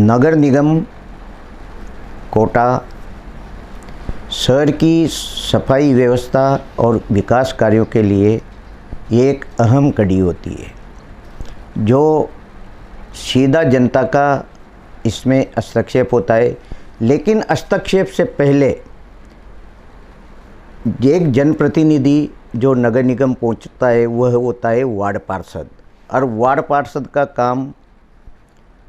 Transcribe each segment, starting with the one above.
नगर निगम कोटा शहर की सफाई व्यवस्था और विकास कार्यों के लिए एक अहम कड़ी होती है, जो सीधा जनता का इसमें हस्तक्षेप होता है। लेकिन हस्तक्षेप से पहले एक जनप्रतिनिधि जो नगर निगम पहुंचता है वह होता है वार्ड पार्षद, और वार्ड पार्षद का काम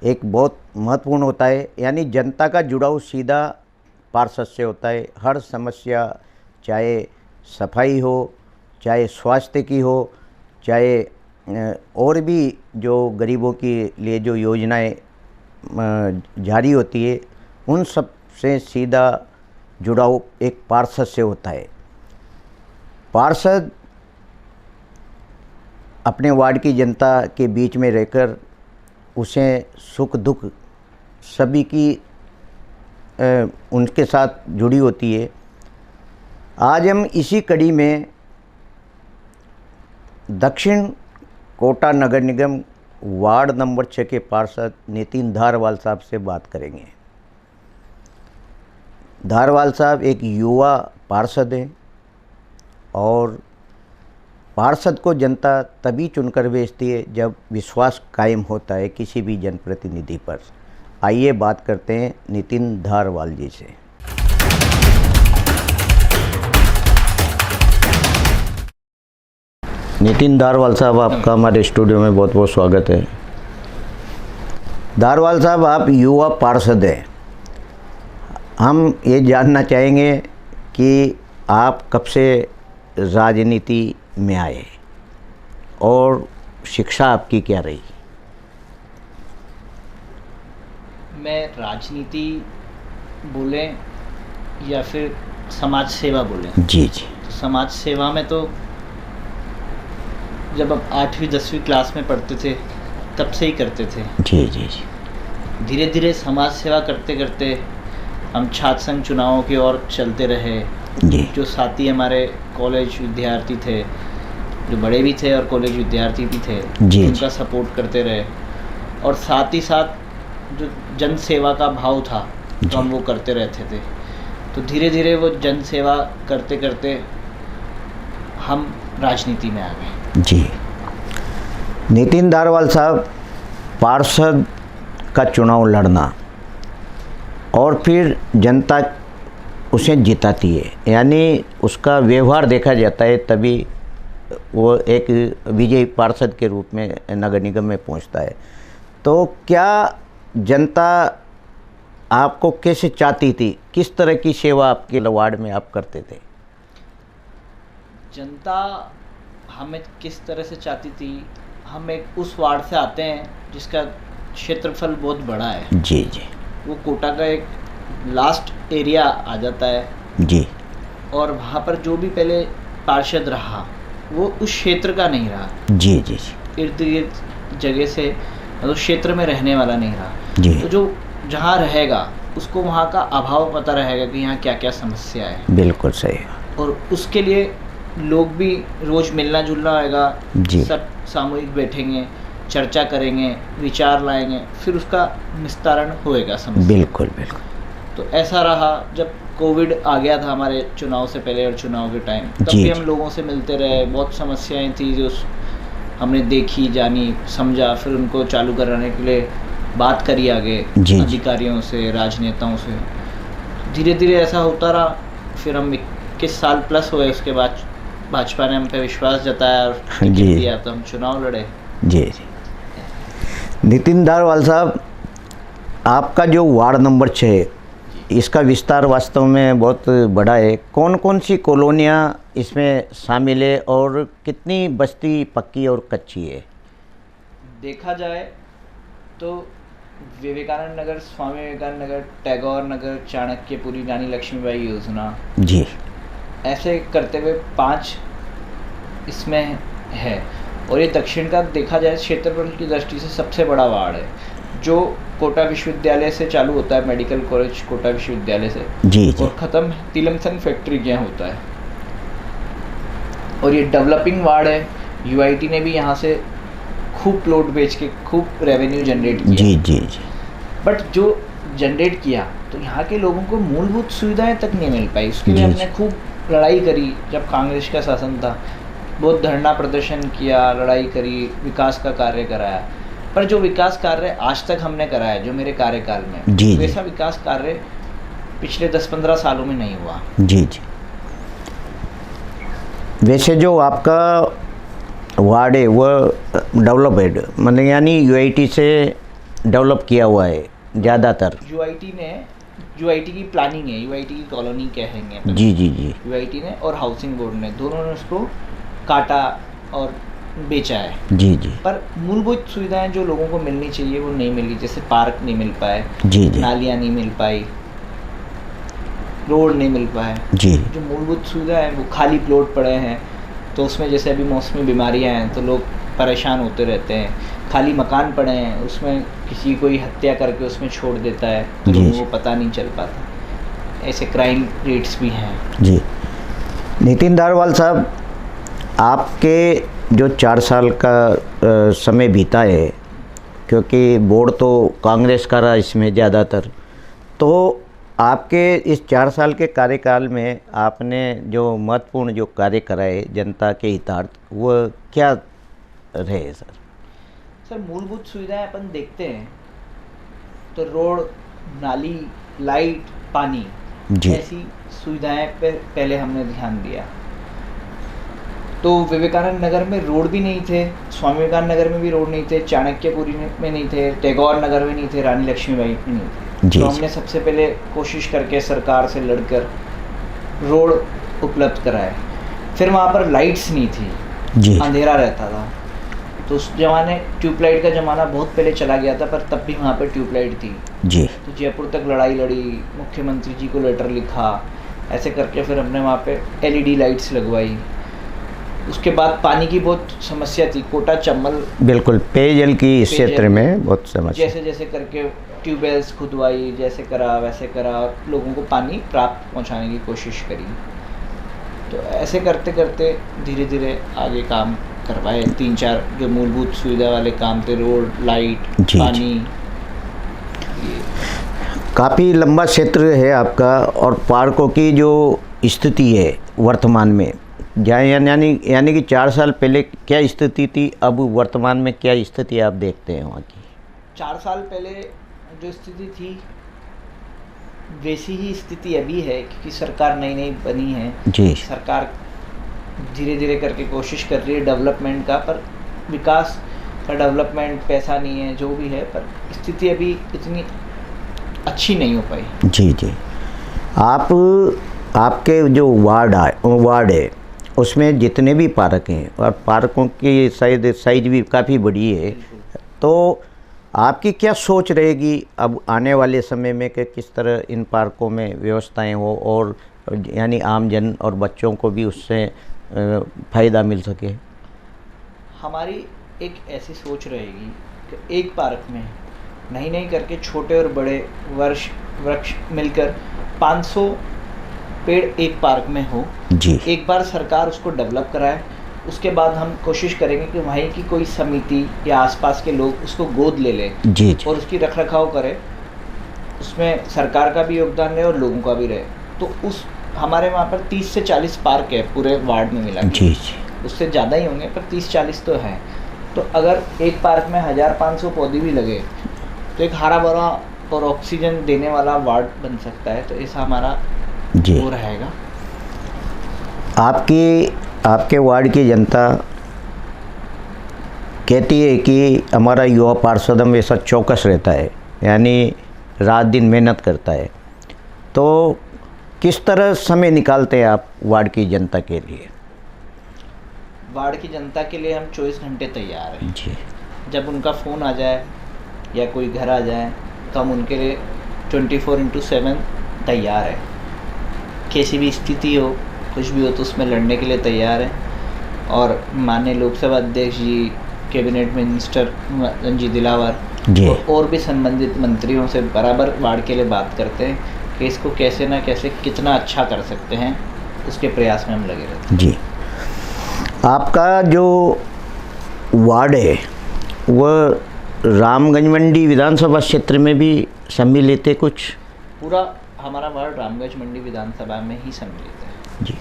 एक बहुत महत्वपूर्ण होता है। यानी जनता का जुड़ाव सीधा पार्षद से होता है। हर समस्या, चाहे सफाई हो, चाहे स्वास्थ्य की हो, चाहे और भी जो गरीबों के लिए जो योजनाएं जारी होती है, उन सब से सीधा जुड़ाव एक पार्षद से होता है। पार्षद अपने वार्ड की जनता के बीच में रहकर उसे सुख दुख सभी की उनके साथ जुड़ी होती है। आज हम इसी कड़ी में दक्षिण कोटा नगर निगम वार्ड नंबर 6 के पार्षद नितिन धारवाल साहब से बात करेंगे। धारवाल साहब एक युवा पार्षद हैं और पार्षद को जनता तभी चुनकर भेजती है जब विश्वास कायम होता है किसी भी जनप्रतिनिधि पर। आइए बात करते हैं नितिन धारवाल जी से। नितिन धारवाल साहब, आपका हमारे स्टूडियो में बहुत बहुत स्वागत है। धारवाल साहब, आप युवा पार्षद हैं। हम ये जानना चाहेंगे कि आप कब से राजनीति में आए और शिक्षा आपकी क्या रही? मैं राजनीति बोले या फिर समाज सेवा बोले? जी जी। तो समाज सेवा में तो जब आप 8वीं 10वीं क्लास में पढ़ते थे तब से ही करते थे। जी जी जी। धीरे धीरे समाज सेवा करते करते हम छात्र संघ चुनावों की ओर चलते रहे। जी। जो साथी हमारे कॉलेज विद्यार्थी थे, जो बड़े भी थे और कॉलेज विद्यार्थी भी थे, जी, उनका सपोर्ट करते रहे। और साथ ही साथ जो जन सेवा का भाव था तो हम वो करते रहते थे। तो धीरे धीरे वो जन सेवा करते करते हम राजनीति में आ गए। जी। नितिन धारवाल साहब, पार्षद का चुनाव लड़ना और फिर जनता उसे जिताती है, यानी उसका व्यवहार देखा जाता है, तभी वो एक विजयी पार्षद के रूप में नगर निगम में पहुंचता है। तो क्या जनता आपको कैसे चाहती थी? किस तरह की सेवा आपके वार्ड में आप करते थे? जनता हमें किस तरह से चाहती थी? हम एक उस वार्ड से आते हैं जिसका क्षेत्रफल बहुत बड़ा है। जी जी। वो कोटा का एक लास्ट एरिया आ जाता है। जी। और वहाँ पर जो भी पहले पार्षद रहा वो उस क्षेत्र का नहीं रहा। जी जी जी। इर्द गिर्द जगह से मतलब क्षेत्र में रहने वाला नहीं रहा। जी। तो जो जहाँ रहेगा उसको वहाँ का अभाव पता रहेगा कि यहाँ क्या क्या समस्या है। बिल्कुल सही। और उसके लिए लोग भी रोज़ मिलना जुलना होगा। जी। सब सामूहिक बैठेंगे, चर्चा करेंगे, विचार लाएंगे, फिर उसका निस्तारण होएगा समस्या। बिल्कुल बिल्कुल। तो ऐसा रहा जब कोविड आ गया था हमारे चुनाव से पहले और चुनाव के टाइम, तब भी हम लोगों से मिलते रहे। बहुत समस्याएं थी जो हमने देखी, जानी, समझा, फिर उनको चालू कराने के लिए बात करी आगे अधिकारियों से, राजनेताओं से। धीरे धीरे ऐसा होता रहा। फिर हम 21 साल प्लस हुए, उसके बाद भाजपा ने हम पे विश्वास जताया और टिकट दिया, तो हम चुनाव लड़े। जी जी। नितिन धारवाल साहब, आपका जो वार्ड नंबर 6, इसका विस्तार वास्तव में बहुत बड़ा है। कौन कौन सी कॉलोनियाँ इसमें शामिल है और कितनी बस्ती पक्की और कच्ची है? देखा जाए तो विवेकानंद नगर, स्वामी विवेकानंद नगर, टैगोर नगर, चाणक्यपुरी, रानी लक्ष्मीबाई योजना, जी, ऐसे करते हुए 5 इसमें है। और ये दक्षिण का देखा जाए क्षेत्रफल की दृष्टि से सबसे बड़ा वार्ड है, जो कोटा विश्वविद्यालय से चालू होता है, मेडिकल कॉलेज कोटा विश्वविद्यालय से, जी जी, और ख़त्म तिलमसन फैक्ट्री के यहाँ होता है। और ये डेवलपिंग वार्ड है। यूआईटी ने भी यहाँ से खूब प्लॉट बेच के खूब रेवेन्यू जनरेट किया। जी जी जी। बट जो जनरेट किया तो यहाँ के लोगों को मूलभूत सुविधाएं तक नहीं मिल पाई। उसके लिए जी, हमने खूब लड़ाई करी। जब कांग्रेस का शासन था बहुत धरना प्रदर्शन किया, लड़ाई करी, विकास का कार्य कराया, पर जो विकास कार्य आज तक हमने कराया जो मेरे कार्यकाल में, जी, वैसा विकास कार्य पिछले 10-15 सालों में नहीं हुआ। जी जी। वैसे जो आपका वार्ड है वह डेवलपेड मतलब यानी यूआईटी से डेवलप किया हुआ है ज़्यादातर। यूआईटी की प्लानिंग है, यूआईटी की कॉलोनी कहेंगे। जी जी जी। यूआईटी ने और हाउसिंग बोर्ड ने दोनों ने उसको काटा और बेचा है। जी जी। पर मूलभूत सुविधाएं जो लोगों को मिलनी चाहिए वो नहीं मिली। जैसे पार्क नहीं मिल पाए, जी जी। नालियाँ नहीं मिल पाई, रोड नहीं मिल पाए। जी। जो मूलभूत सुविधा है वो खाली प्लॉट पड़े हैं, तो उसमें जैसे अभी मौसमी बीमारियां हैं तो लोग परेशान होते रहते हैं। खाली मकान पड़े हैं, उसमें किसी कोई हत्या करके उसमें छोड़ देता है तो जी, लोगों को पता नहीं चल पाता। ऐसे क्राइम रेट्स भी हैं। जी। नितिन धारवाल साहब, आपके जो 4 साल का समय बीता है, क्योंकि बोर्ड तो कांग्रेस का रहा इसमें ज़्यादातर, तो आपके इस 4 साल के कार्यकाल में आपने जो महत्वपूर्ण जो कार्य कराए जनता के हितार्थ, वो क्या रहे सर? सर मूलभूत सुविधाएं अपन देखते हैं तो रोड, नाली, लाइट, पानी, जी। ऐसी सुविधाएं पे पहले हमने ध्यान दिया। तो विवेकानंद नगर में रोड भी नहीं थे, स्वामी विवेकानंद नगर में भी रोड नहीं थे, चाणक्यपुरी में नहीं थे, टैगोर नगर में नहीं थे, रानी लक्ष्मीबाई में नहीं थे। जी, तो हमने सबसे पहले कोशिश करके सरकार से लड़कर रोड उपलब्ध कराए। फिर वहाँ पर लाइट्स नहीं थी, जी, अंधेरा रहता था। तो उस जमाने ट्यूबलाइट का ज़माना बहुत पहले चला गया था, पर तब भी वहाँ पर ट्यूबलाइट थी। जी, तो जयपुर तक लड़ाई लड़ी, मुख्यमंत्री जी को लेटर लिखा, ऐसे करके फिर हमने वहाँ पे एलईडी लाइट्स लगवाई। उसके बाद पानी की बहुत समस्या थी, कोटा चंबल बिल्कुल पेयजल की इस क्षेत्र में बहुत समस्या। जैसे जैसे करके ट्यूबवेल्स खुदवाई, जैसे करा वैसे करा, लोगों को पानी प्राप्त पहुँचाने की कोशिश करी। तो ऐसे करते करते धीरे धीरे आगे काम करवाए। 3-4 जो मूलभूत सुविधा वाले काम थे, रोड, लाइट, जी, पानी। काफ़ी लंबा क्षेत्र है आपका, और पार्कों की जो स्थिति है वर्तमान में, यानी कि 4 साल पहले क्या स्थिति थी, अब वर्तमान में क्या स्थिति आप देखते हैं वहाँ की? 4 साल पहले जो स्थिति थी वैसी ही स्थिति अभी है, क्योंकि सरकार नई नई बनी है। जी। सरकार धीरे धीरे करके कोशिश कर रही है डेवलपमेंट का, पर विकास का डेवलपमेंट पैसा नहीं है, जो भी है, पर स्थिति अभी इतनी अच्छी नहीं हो पाई। जी जी। आपके जो वार्ड है उसमें जितने भी पार्क हैं, और पार्कों की साइज भी काफ़ी बड़ी है, तो आपकी क्या सोच रहेगी अब आने वाले समय में कि किस तरह इन पार्कों में व्यवस्थाएं हो, और यानी आम जन और बच्चों को भी उससे फ़ायदा मिल सके? हमारी एक ऐसी सोच रहेगी कि एक पार्क में नहीं करके छोटे और बड़े वृक्ष मिलकर 500 पेड़ एक पार्क में हो। जी। एक बार सरकार उसको डेवलप कराए, उसके बाद हम कोशिश करेंगे कि वहीं की कोई समिति या आसपास के लोग उसको गोद ले लें। जी जी। और उसकी रख रखाव करें, उसमें सरकार का भी योगदान रहे और लोगों का भी रहे। तो उस हमारे वहाँ पर 30 से 40 पार्क है पूरे वार्ड में मिला के। जी जी। उससे ज़्यादा ही होंगे, पर 30-40 तो हैं। तो अगर एक पार्क में 1500 पौधे भी लगे तो एक हरा भरा और ऑक्सीजन देने वाला वार्ड बन सकता है। तो ऐसा हमारा जी वो रहेगा। आपके वार्ड की जनता कहती है कि हमारा युवा पार्षद हमेशा चौकस रहता है, यानी रात दिन मेहनत करता है, तो किस तरह समय निकालते हैं आप वार्ड की जनता के लिए? वार्ड की जनता के लिए हम 24 घंटे तैयार हैं। जी। जब उनका फ़ोन आ जाए या कोई घर आ जाए तो हम उनके लिए 24/7 तैयार है। कैसी भी स्थिति हो, कुछ भी हो, तो उसमें लड़ने के लिए तैयार है। और माननीय लोकसभा अध्यक्ष जी, कैबिनेट मिनिस्टर रणजीत दिलावर जी। और भी संबंधित मंत्रियों से बराबर वार्ड के लिए बात करते हैं कि इसको कैसे ना कैसे कितना अच्छा कर सकते हैं, उसके प्रयास में हम लगे रहते हैं। जी। आपका जो वार्ड है वह रामगंज मंडी विधानसभा क्षेत्र में भी सम्मिलित है कुछ? पूरा हमारा वार्ड रामगंज मंडी विधानसभा में ही सम्मिलित है। जी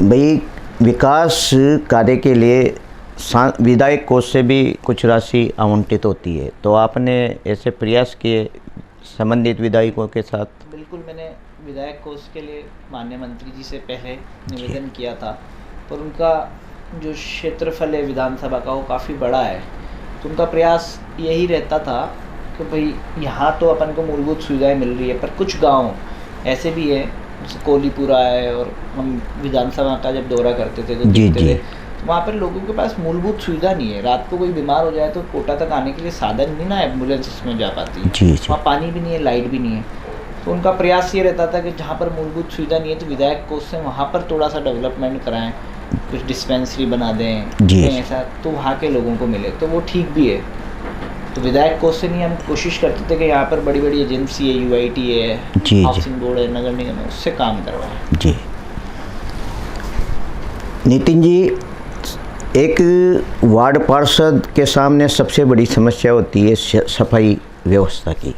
भाई, विकास कार्य के लिए विधायक कोष से भी कुछ राशि आवंटित होती है, तो आपने ऐसे प्रयास किए संबंधित विधायकों के साथ? बिल्कुल, मैंने विधायक कोष के लिए माननीय मंत्री जी से पहले निवेदन किया था, पर उनका जो क्षेत्रफल है विधानसभा का वो काफ़ी बड़ा है, तो उनका प्रयास यही रहता था कि भाई यहाँ तो अपन को मूलभूत सुविधाएं मिल रही है, पर कुछ गांव ऐसे भी है जैसे कोलीपुरा है, और हम विधानसभा का जब दौरा करते थे तो देखते थे तो वहाँ पर लोगों के पास मूलभूत सुविधा नहीं है। रात को कोई बीमार हो जाए तो कोटा तक आने के लिए साधन नहीं ना, एम्बुलेंस उसमें जा पाती है, वहाँ पानी भी नहीं है, लाइट भी नहीं है। तो उनका प्रयास ये रहता था कि जहाँ पर मूलभूत सुविधा नहीं है तो विधायक कोष से वहाँ पर थोड़ा सा डेवलपमेंट कराएं, कुछ डिस्पेंसरी बना दें ऐसा, तो वहाँ के लोगों को मिले, तो वो ठीक भी है। तो विधायक कोष से नहीं, हम कोशिश करते थे कि यहाँ पर बड़ी बड़ी एजेंसी है, UIT है, हाउसिंग बोर्ड है, नगर निगम है, उससे काम करवाएं। जी नितिन जी, एक वार्ड पार्षद के सामने सबसे बड़ी समस्या होती है सफाई व्यवस्था की,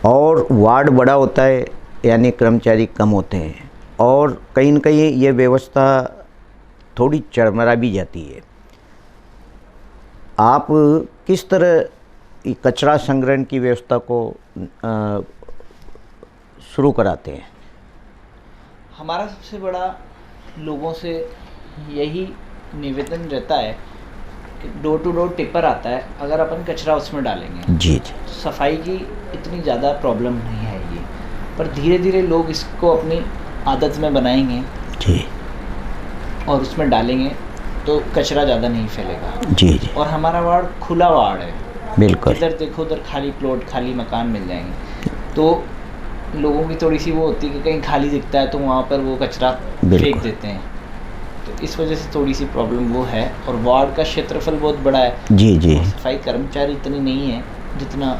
और वार्ड बड़ा होता है यानी कर्मचारी कम होते हैं, और कहीं न कहीं ये व्यवस्था थोड़ी चरमरा भी जाती है। आप किस तरह कचरा संग्रहण की व्यवस्था को शुरू कराते हैं? हमारा सबसे बड़ा लोगों से यही निवेदन रहता है कि डोर टू डोर टिपर आता है, अगर अपन कचरा उसमें डालेंगे जी तो सफाई की इतनी ज़्यादा प्रॉब्लम नहीं है ये, पर धीरे धीरे लोग इसको अपनी आदत में बनाएंगे जी, और उसमें डालेंगे तो कचरा ज़्यादा नहीं फैलेगा। जी। और हमारा वार्ड खुला वार्ड है, बिल्कुल, इधर देखो उधर खाली प्लॉट, खाली मकान मिल जाएंगे, तो लोगों की थोड़ी सी वो होती है कि कहीं खाली दिखता है तो वहाँ पर वो कचरा फेंक देते हैं, तो इस वजह से थोड़ी सी प्रॉब्लम वो है। और वार्ड का क्षेत्रफल बहुत बड़ा है जी, सफाई कर्मचारी इतनी नहीं है जितना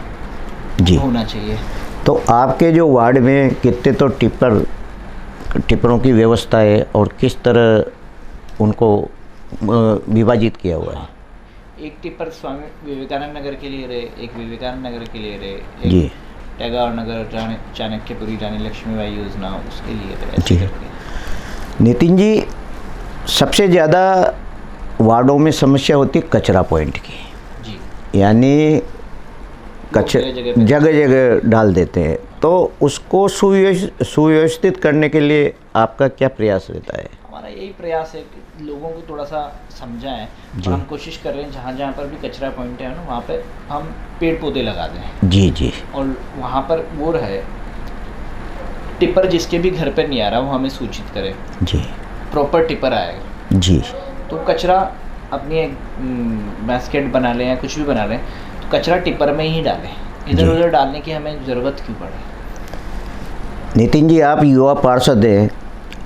होना चाहिए। तो आपके जो वार्ड में कितने तो टिपरों की व्यवस्था है, और किस तरह उनको विभाजित किया हुआ है? एक टिपर स्वामी विवेकानंद नगर के लिए रहे, एक विवेकानंद नगर के लिए रहे, एक टैगोर नगर, चाणक्यपुरी, रानी लक्ष्मीबाई योजना, उसके लिए रहे, ऐसे करके। नितिन जी, सबसे ज़्यादा वार्डों में समस्या होती है कचरा पॉइंट की जी, यानी जगह जगह डाल देते हैं, तो उसको सुव्यवस्थित करने के लिए आपका क्या प्रयास रहता है? हमारा यही प्रयास है कि लोगों को थोड़ा सा समझाएं, और हम कोशिश कर रहे हैं जहाँ जहाँ पर भी कचरा पॉइंट है ना, वहाँ पे हम पेड़ पौधे लगा दें। जी, और वहाँ पर वो रहे टिपर जिसके भी घर पर नहीं आ रहा वो हमें सूचित करे जी, प्रॉपर टिपर आएगा जी, तो कचरा अपनी एक बास्केट बना लें या कुछ भी बना लें, तो कचरा टिपर में ही डालें, इधर उधर डालने की हमें ज़रूरत क्यों पड़े। नितिन जी, आप युवा पार्षद हैं,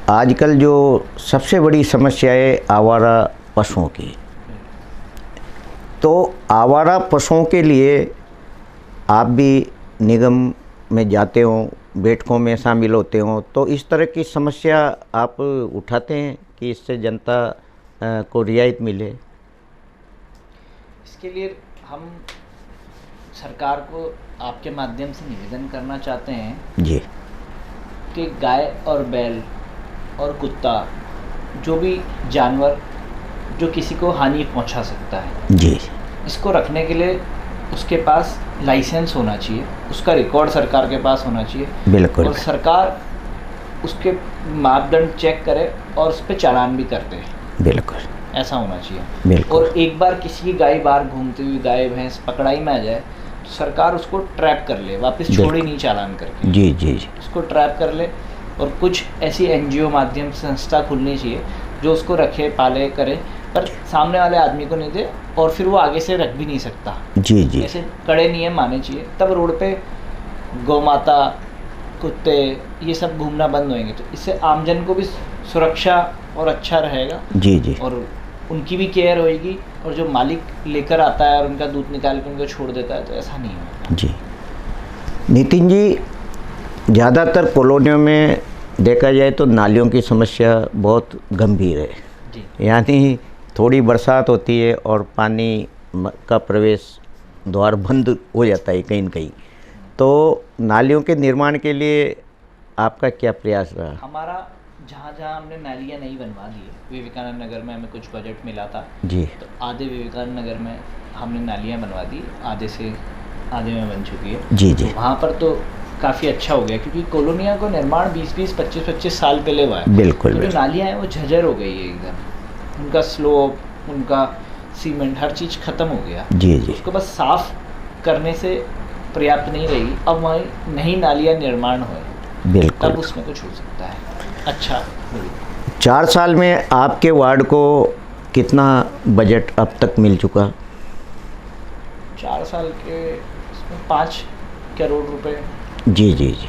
आजकल जो सबसे बड़ी समस्या है आवारा पशुओं की, तो आवारा पशुओं के लिए आप भी निगम में जाते हो, बैठकों में शामिल होते हो, तो इस तरह की समस्या आप उठाते हैं कि इससे जनता को रियायत मिले? इसके लिए हम सरकार को आपके माध्यम से निवेदन करना चाहते हैं जी कि गाय और बैल और कुत्ता, जो भी जानवर जो किसी को हानि पहुंचा सकता है जी, इसको रखने के लिए उसके पास लाइसेंस होना चाहिए, उसका रिकॉर्ड सरकार के पास होना चाहिए। बिल्कुल, और सरकार उसके मापदंड चेक करे और उस पर चालान भी करते हैं। बिल्कुल, ऐसा होना चाहिए। बिल्कुल। और एक बार किसी की गाय बाहर घूमती हुई गाय भैंस पकड़ाई में आ जाए तो सरकार उसको ट्रैप कर ले, वापस छोड़े नहीं चालान करके। जी जी जी, उसको ट्रैप कर ले, और कुछ ऐसी NGO माध्यम संस्था खुलनी चाहिए जो उसको रखे, पाले, करे, पर सामने वाले आदमी को नहीं दे, और फिर वो आगे से रख भी नहीं सकता। जी जी, ऐसे कड़े नियम आने चाहिए, तब रोड पे गौ माता, कुत्ते, ये सब घूमना बंद होंगे, तो इससे आमजन को भी सुरक्षा और अच्छा रहेगा। जी जी, और उनकी भी केयर होएगी, और जो मालिक लेकर आता है और उनका दूध निकाल कर उनको छोड़ देता है, तो ऐसा नहीं होगा। जी नितिन जी, ज़्यादातर कॉलोनियों में देखा जाए तो नालियों की समस्या बहुत गंभीर है जी, यानी थोड़ी बरसात होती है और पानी का प्रवेश द्वार बंद हो जाता है कहीं न कहीं। तो नालियों के निर्माण के लिए आपका क्या प्रयास रहा? हमारा जहाँ जहाँ हमने नालियाँ नहीं बनवा दी, विवेकानंद नगर में हमें कुछ बजट मिला था जी तो आधे विवेकानंद नगर में हमने नालियाँ बनवा दी, आधे से आधे में बन चुकी है। जी जी तो वहाँ पर तो काफ़ी अच्छा हो गया क्योंकि कॉलोनियों को निर्माण 20-20, 25-25 साल पहले हुआ है। बिल्कुल तो जो बिल्कुल। नालियाँ हैं वो झज्जर हो गई है एकदम, उनका स्लोप, उनका सीमेंट, हर चीज़ ख़त्म हो गया। जी जी उसको बस साफ़ करने से पर्याप्त नहीं रहेगी, अब वहीं नई नालियाँ निर्माण हो बिल्कुल। तब उसमें कुछ हो सकता है अच्छा। 4 साल में आपके वार्ड को कितना बजट अब तक मिल चुका? 4 साल के इसमें 5 करोड़ रुपए, जी जी जी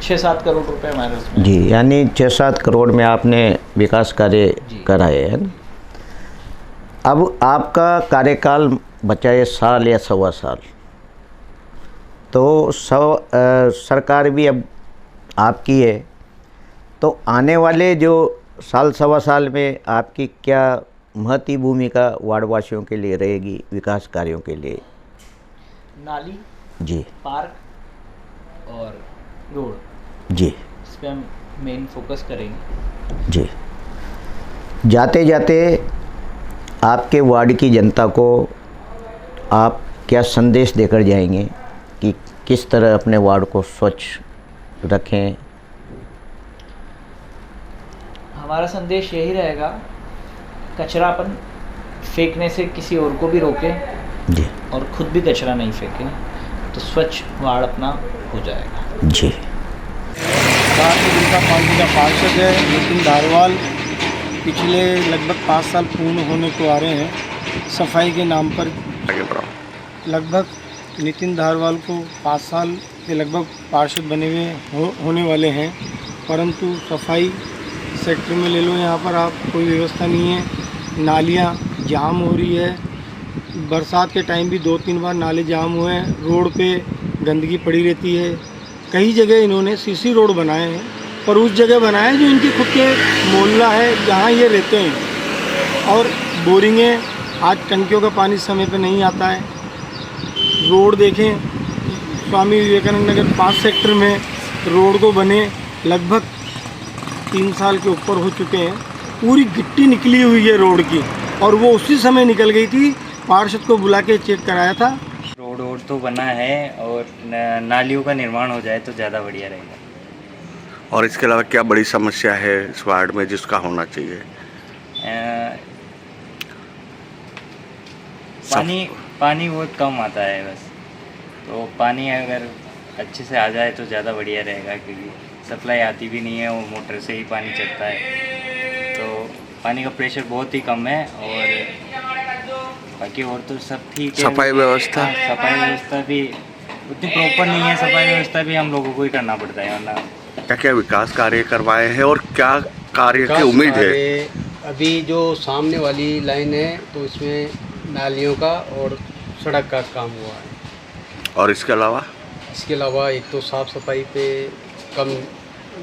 6-7 करोड़ रुपए हमारे उसमें। जी, यानी 6-7 करोड़ में आपने विकास कार्य जी। कराए हैं ना। अब आपका कार्यकाल बचा है साल या सवा साल, तो सरकार भी अब आपकी है, तो आने वाले जो साल सवा साल में आपकी क्या महती भूमिका वार्डवासियों के लिए रहेगी विकास कार्यों के लिए? नाली, जी पार्क और रोड, जी इस पे हम मेन फोकस करेंगे। जी। जाते जाते आपके वार्ड की जनता को आप क्या संदेश देकर जाएंगे कि किस तरह अपने वार्ड को स्वच्छ रखें? हमारा संदेश यही रहेगा, कचरा अपन फेंकने से किसी और को भी रोकें जी और खुद भी कचरा नहीं फेंकें, तो स्वच्छ वार्ड अपना हो जाएगा। जी। जिनका पार्टी का पार्षद है नितिन धारवाल, पिछले लगभग 5 साल पूर्ण होने को आ रहे हैं सफाई के नाम पर। लगभग नितिन धारवाल को 5 साल के लगभग पार्षद बने हुए होने वाले हैं, परंतु सफाई सेक्टर में ले लो, यहाँ पर आप कोई व्यवस्था नहीं है। नालियाँ जाम हो रही है, बरसात के टाइम भी 2-3 बार नाले जाम हुए हैं, रोड पे गंदगी पड़ी रहती है। कई जगह इन्होंने सीसी रोड बनाए हैं, पर उस जगह बनाए जो इनके खुद के मोहल्ला है जहाँ ये रहते हैं। और बोरिंगें, आज टंकियों का पानी समय पे नहीं आता है। रोड देखें, स्वामी विवेकानंद नगर 5 सेक्टर में रोड को बने लगभग 3 साल के ऊपर हो चुके हैं, पूरी गिट्टी निकली हुई है रोड की, और वो उसी समय निकल गई थी। पार्षद को बुला के चेक कराया था। रोड तो बना है और नालियों का निर्माण हो जाए तो ज़्यादा बढ़िया रहेगा। और इसके अलावा क्या बड़ी समस्या है इस वार्ड में जिसका होना चाहिए? पानी बहुत कम आता है बस, तो पानी अगर अच्छे से आ जाए तो ज़्यादा बढ़िया रहेगा, क्योंकि सप्लाई आती भी नहीं है, वो मोटर से ही पानी चलता है, तो पानी का प्रेशर बहुत ही कम है। और बाकी और तो सब ठीक है। सफाई व्यवस्था? हाँ, सफाई व्यवस्था भी उतनी प्रॉपर नहीं है, सफाई व्यवस्था भी हम लोगों को ही करना पड़ता है, वरना। क्या क्या विकास कार्य करवाए हैं और क्या कार्य की उम्मीद है? अभी जो सामने वाली लाइन है तो इसमें नालियों का और सड़क का काम हुआ है। और इसके अलावा? इसके अलावा एक तो साफ़ सफाई पे कम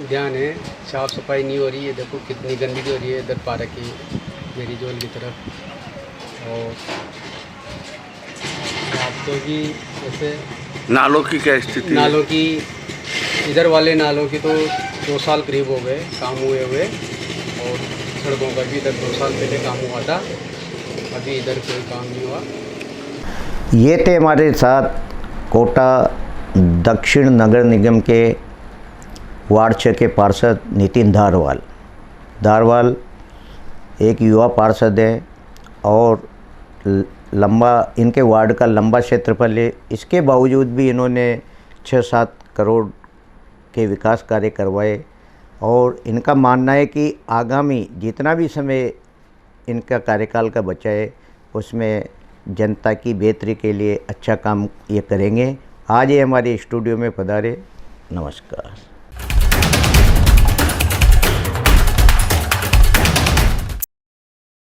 ध्यान है, साफ़ सफाई नहीं हो रही है। देखो कितनी गंदगी हो रही है इधर पार्क की, मेरी जोल की तरफ। और आप तो भी जैसे नालों की क्या स्थिति है? नालों की, इधर वाले नालों की तो 2 साल करीब हो गए काम हुए, और सड़कों का भी इधर 2 साल पहले काम हुआ था, अभी इधर कोई काम नहीं हुआ। ये थे हमारे साथ कोटा दक्षिण नगर निगम के वार्ड 6 के पार्षद नितिन धारवाल एक युवा पार्षद हैं और लंबा इनके वार्ड का लंबा क्षेत्रफल है। इसके बावजूद भी इन्होंने 6-7 करोड़ के विकास कार्य करवाए, और इनका मानना है कि आगामी जितना भी समय इनका कार्यकाल का बचा है उसमें जनता की बेहतरी के लिए अच्छा काम ये करेंगे। आज ये हमारे स्टूडियो में पधारे। नमस्कार।